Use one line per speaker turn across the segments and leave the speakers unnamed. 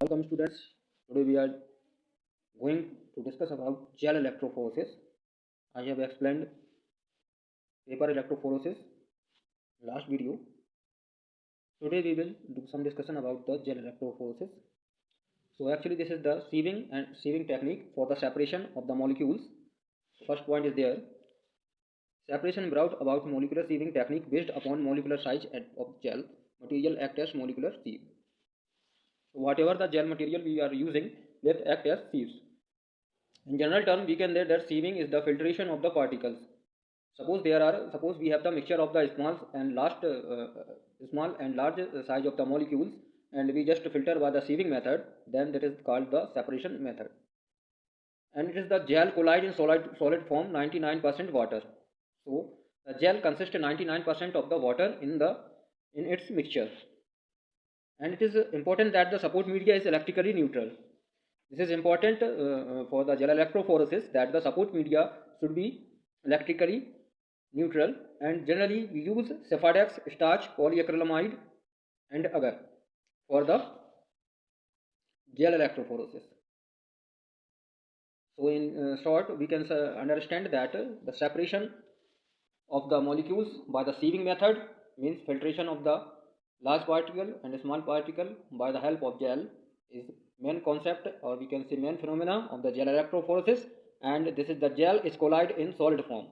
Welcome students. Today we are going to discuss about gel electrophoresis. I have explained paper electrophoresis last video. Today we will do some discussion about the gel electrophoresis. So actually this is the sieving technique for the separation of the molecules. First point is there. Separation brought about molecular sieving technique based upon molecular size of gel material act as molecular sieve. So whatever the gel material we are using, that act as sieves. In general term, we can say that sieving is the filtration of the particles. Suppose we have the mixture of the small and large size of the molecules, and we just filter by the sieving method. Then that is called the separation method. And it is the gel collide in solid form 99% water. So the gel consists 99% of the water in its mixture. And it is important that the support media is electrically neutral. This is important for the gel electrophoresis, that the support media should be electrically neutral, and generally we use Sephadex, starch, polyacrylamide and agar for the gel electrophoresis. So in short, we can understand that the separation of the molecules by the sieving method means filtration of the large particle and small particle by the help of gel is main concept, or we can say main phenomena of the gel electrophoresis. And this is the gel is collide in solid form.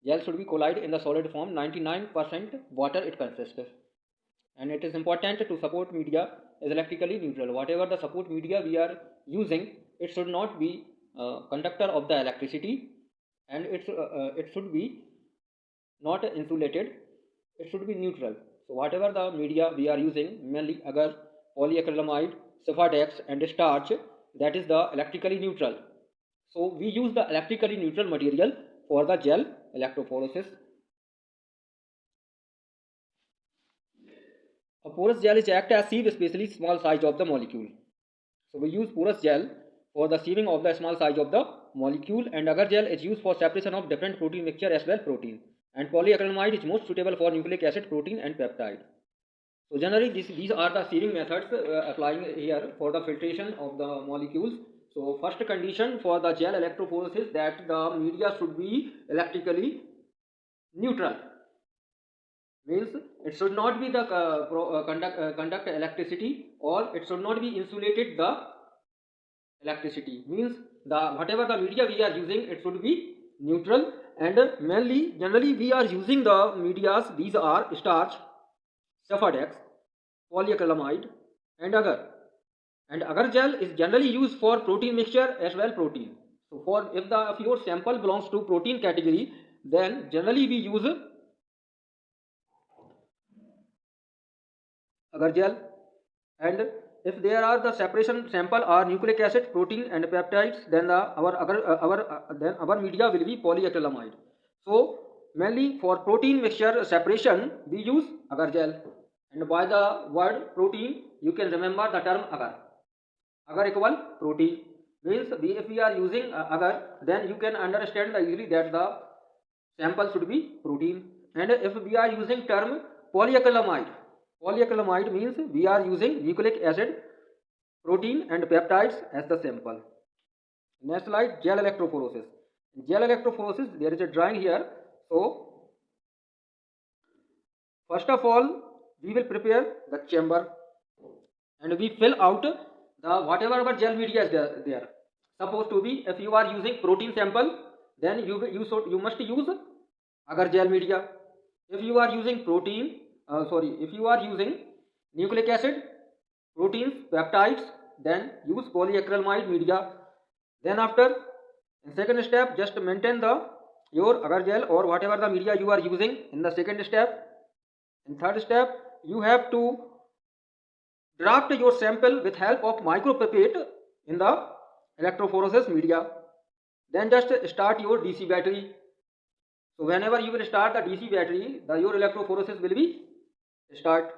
Gel should be collide in the solid form, 99% water it consists. And it is important to support media is electrically neutral. Whatever the support media we are using, it should not be conductor of the electricity, and it should be not insulated, it should be neutral. So whatever the media we are using, mainly agar, polyacrylamide, Sephadex and starch, that is the electrically neutral. So we use the electrically neutral material for the gel electrophoresis. A porous gel is act as sieve, especially small size of the molecule. So we use porous gel for the sieving of the small size of the molecule, and agar gel is used for separation of different protein mixture as well protein. And polyacrylamide is most suitable for nucleic acid, protein and peptide. So generally these are the sieving methods applying here for the filtration of the molecules. So first condition for the gel electrophoresis, that the media should be electrically neutral. Means it should not be the conduct electricity, or it should not be insulated the electricity. Means the whatever the media we are using, it should be neutral. And mainly generally we are using the medias, these are starch, Sephadex, polyacrylamide and agar. And agar gel is generally used for protein mixture as well protein. So for if your sample belongs to protein category, then generally we use agar gel. And if there are the separation sample are nucleic acid, protein and peptides, then our media will be polyacrylamide. So mainly for protein mixture separation we use agar gel. And by the word protein you can remember the term agar. Agar equal protein. Means if we are using agar, then you can understand easily that the sample should be protein. And if we are using term polyacrylamide, polyacrylamide means we are using nucleic acid, protein and peptides as the sample. Next slide, gel electrophoresis. In gel electrophoresis there is a drawing here. So first of all we will prepare the chamber and we fill out the whatever our gel media is there. Suppose to be if you are using protein sample, then you must use agar gel media. If you are using if you are using nucleic acid, proteins, peptides, then use polyacrylamide media. Then after, in second step, just maintain your agar gel or whatever the media you are using in the second step. In third step, you have to draft your sample with help of micropipette in the electrophoresis media. Then just start your DC battery. So whenever you will start the DC battery, your electrophoresis will be start.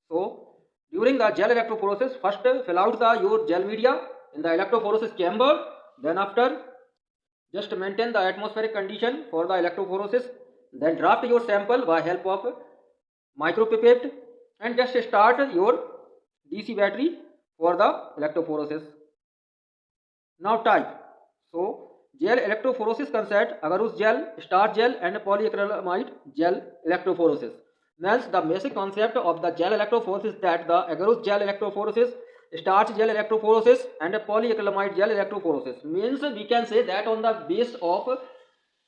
So during the gel electrophoresis, first fill out your gel media in the electrophoresis chamber. Then after, just maintain the atmospheric condition for the electrophoresis. Then draft your sample by help of micropipette and just start your DC battery for the electrophoresis. Now type. So gel electrophoresis concept agarose gel, starch gel and polyacrylamide gel electrophoresis. Means the basic concept of the gel electrophoresis is that the agarose gel electrophoresis, starch gel electrophoresis and polyacrylamide gel electrophoresis. Means we can say that on the base of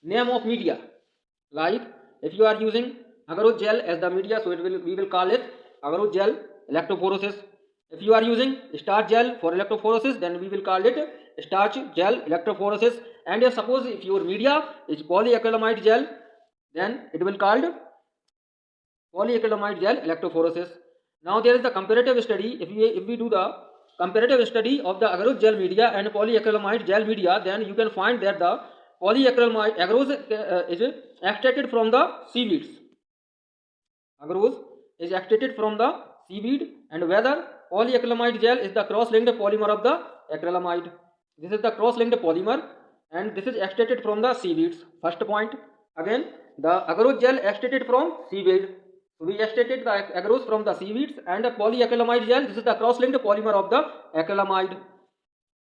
name of media. Like if you are using agarose gel as the media, so we will call it agarose gel electrophoresis. If you are using starch gel for electrophoresis, then we will call it starch gel electrophoresis. And if suppose if your media is polyacrylamide gel, then it will called polyacrylamide gel electrophoresis. Now there is the comparative study. If we do the comparative study of the agarose gel media and polyacrylamide gel media, then you can find that the polyacrylamide agarose is extracted from the seaweeds. Agarose is extracted from the seaweed, and whether polyacrylamide gel is the cross-linked polymer of the acrylamide. This is the cross-linked polymer and this is extracted from the seaweeds. First point. Again, the agarose gel extracted from seaweed. So we extracted the agarose from the seaweeds, and polyacrylamide gel, this is the cross-linked polymer of the acrylamide.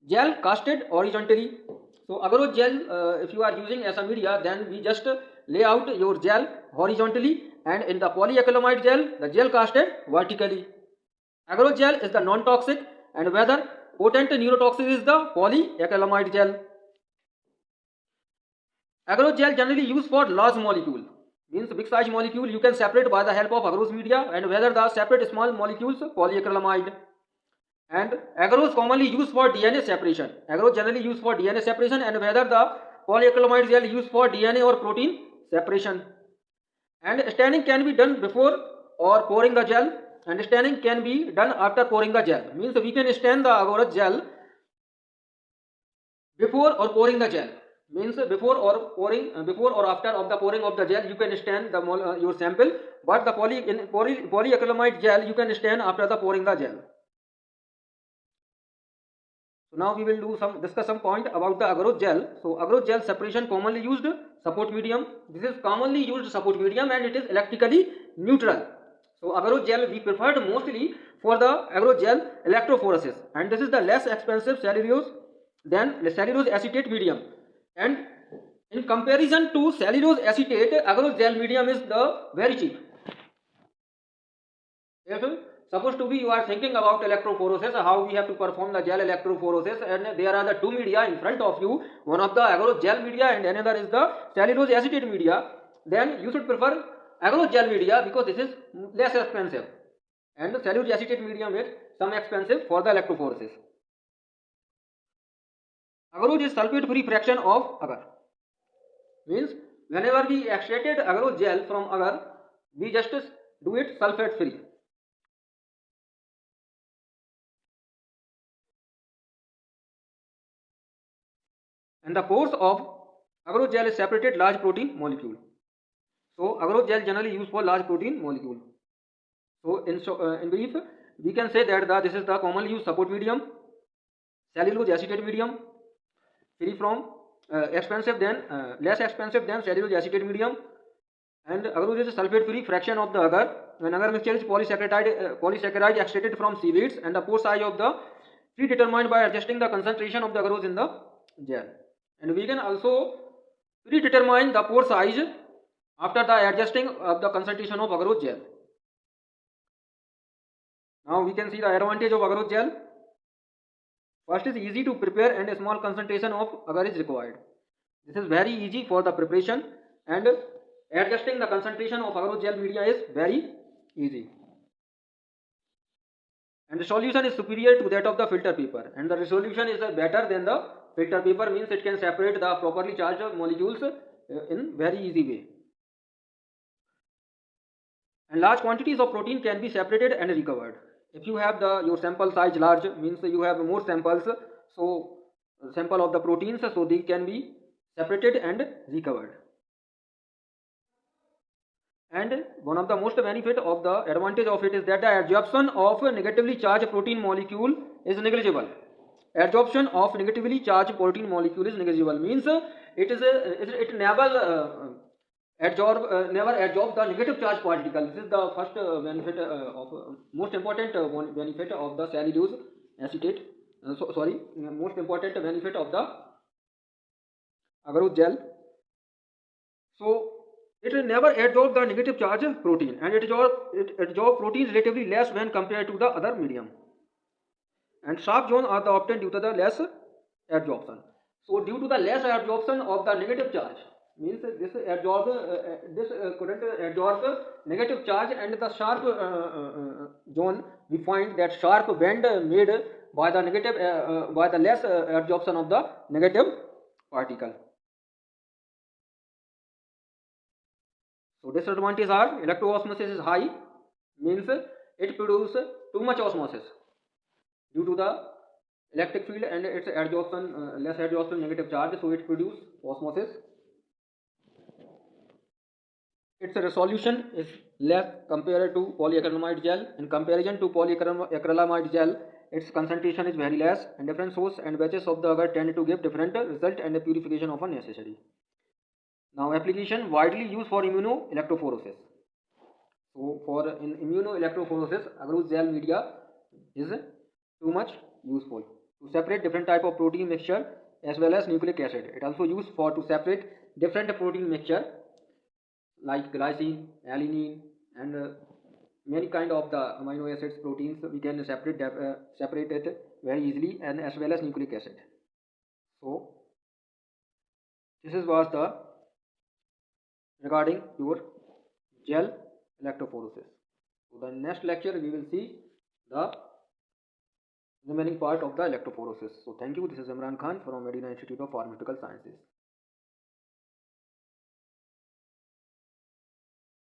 Gel casted horizontally. So agarose gel, if you are using as a media, then we just lay out your gel horizontally, and in the polyacrylamide gel, the gel casted vertically. Agarose gel is the non-toxic, and whether potent neurotoxic is the polyacrylamide gel. Agarose gel generally used for large molecule, means big size molecule you can separate by the help of agarose media, and whether the separate small molecules polyacrylamide. And agarose commonly used for DNA separation. Agarose generally used for DNA separation, and whether the polyacrylamide gel used for DNA or protein separation. And staining can be done before or pouring the gel, and staining can be done after pouring the gel. Means we can stain the agarose gel before or pouring the gel. Means before or after of the pouring of the gel you can stain the your sample, but the polyacrylamide gel you can stain after the pouring the gel. So now we will discuss some point about the agarose gel. So agarose gel separation commonly used support medium. This is commonly used support medium and it is electrically neutral. So agarose gel we preferred mostly for the agarose gel electrophoresis, and this is the less expensive cellulose than the cellulose acetate medium. And in comparison to cellulose acetate, agarose gel medium is the very cheap. If supposed to be you are thinking about electrophoresis, how we have to perform the gel electrophoresis, and there are the two media in front of you, one of the agarose gel media and another is the cellulose acetate media, then you should prefer agarose gel media because this is less expensive, and the cellulose acetate medium is some expensive for the electrophoresis. Agarose is sulfate free fraction of agar. Means whenever we extracted agarose gel from agar, we just do it sulfate free. And the pores of agarose gel is separated large protein molecule. So agarose gel generally used for large protein molecule. So in brief, we can say that this is the commonly used support medium, cellulose acetate medium, free from expensive than less expensive than cellulose acetate medium, and agarose is a sulfate free fraction of the agar. When agar mixture is polysaccharide extracted from seaweeds, and the pore size of the predetermined by adjusting the concentration of the agarose in the gel. And we can also predetermine the pore size after the adjusting of the concentration of agarose gel. Now we can see the advantage of agarose gel. First is easy to prepare and a small concentration of agar is required. This is very easy for the preparation, and adjusting the concentration of agarose gel media is very easy. And the solution is superior to that of the filter paper, and the resolution is better than the filter paper, means it can separate the properly charged molecules in very easy way. And large quantities of protein can be separated and recovered. If you have your sample size large, means you have more samples, so sample of the proteins, so they can be separated and recovered. And one of the most benefit of the advantage of it is that the absorption of negatively charged protein molecule is negligible. Absorption of negatively charged protein molecule is negligible, means it never absorb the negative charge particle. This is the first benefit of most important benefit of the cellulose acetate. Most important benefit of the agarose gel. So it will never absorb the negative charge protein, and it absorb protein relatively less when compared to the other medium. And sharp zone are the obtained due to the less absorption. So due to the less absorption of the negative charge, means this couldn't absorb negative charge, and the sharp zone, we find that sharp bend made by the negative by the less absorption of the negative particle. So disadvantages are electroosmosis is high, means it produces too much osmosis due to the electric field and its adsorption, less adsorption negative charge, so it produces osmosis. Its resolution is less compared to polyacrylamide gel. In comparison to polyacrylamide gel, its concentration is very less, and different source and batches of the agar tend to give different result, and the purification of necessary. Now application widely used for immunoelectrophoresis. So for in immunoelectrophoresis, agarose gel media is too much useful to separate different type of protein mixture as well as nucleic acid. It also used for to separate different protein mixture like glycine, alanine, and many kind of the amino acids proteins. We can separate it very easily, and as well as nucleic acid. So this was the regarding your gel electrophoresis. So the next lecture we will see the remaining part of the electrophoresis. So thank you. This is Imran Khan from Medina Institute of Pharmaceutical Sciences.